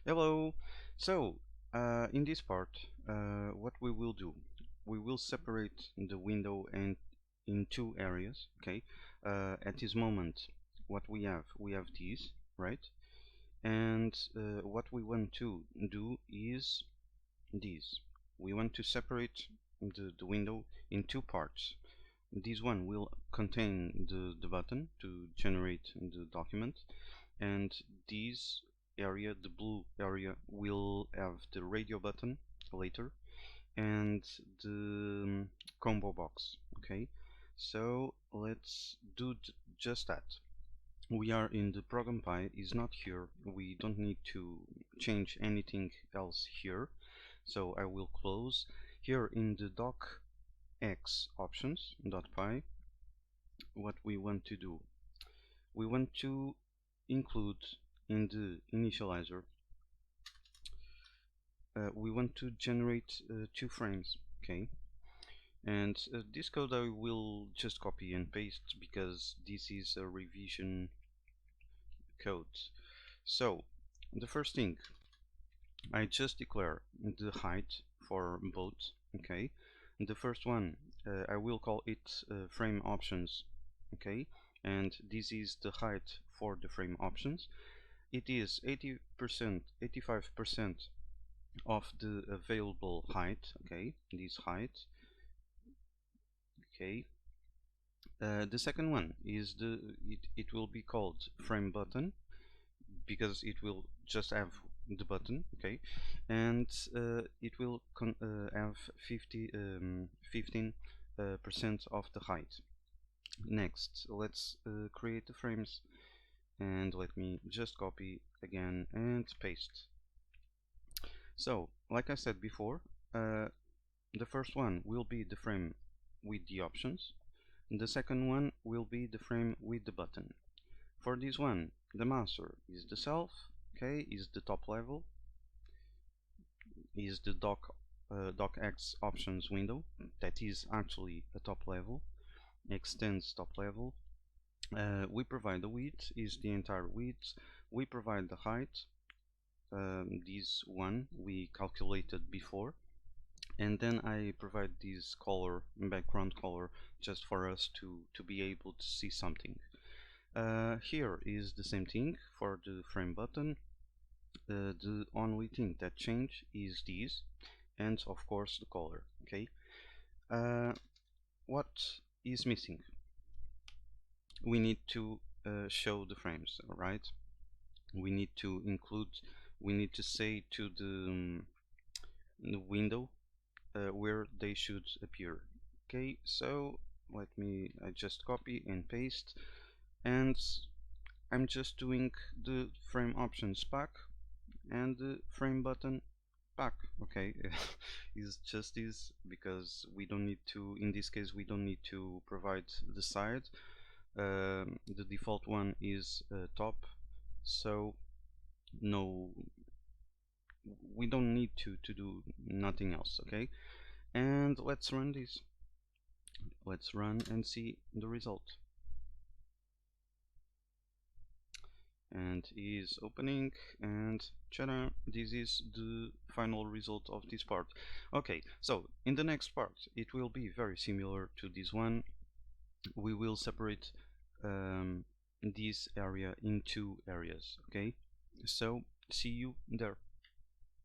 Hello. So, in this part, what we will do, we will separate the window and in two areas. Okay. At this moment, what we have these, right? And what we want to do is this. We want to separate the window in two parts. This one will contain the button to generate the document, and this area, the blue area, will have the radio button later and the combo box. Okay, so let's do just that. We are in the program pie, is not here. We don't need to change anything else here. So I will close here in the docx options.py. What we want to do, we want to include in the initializer, we want to generate two frames. Okay, and this code I will just copy and paste because this is a revision code. So the first thing, I just declare the height for both. Okay, the first one, I will call it frame options. Okay, and this is the height for the frame options. It is 80%, 85% of the available height. Okay, this height. Okay, the second one is it will be called frame button because it will just have the button. Okay, and it will have 15% of the height. Next, let's create the frames, and let me just copy again and paste. So, like I said before, the first one will be the frame with the options. The second one will be the frame with the button. For this one, the master is the self, okay, is the top level, is the docx options window, that is actually a top level, extends top level. We provide the width, is the entire width. We provide the height, this one we calculated before, and then I provide this color, background color, just for us to be able to see something. Here is the same thing for the frame button. The only thing that change is this, and of course the color. Okay, what is missing? We need to show the frames. All right, we need to include, we need to say to the window where they should appear. Okay, so let me, I just copy and paste, and I'm just doing the frame options pack and the frame button pack. Okay, is just this because we don't need to, in this case we don't need to provide the side. The default one is top, so no, we don't need to do nothing else. Okay, and let's run this. Let's run and see the result. And is opening, and ta-da, this is the final result of this part. Okay, so in the next part it will be very similar to this one. We will separate this area in two areas. Okay, so see you there.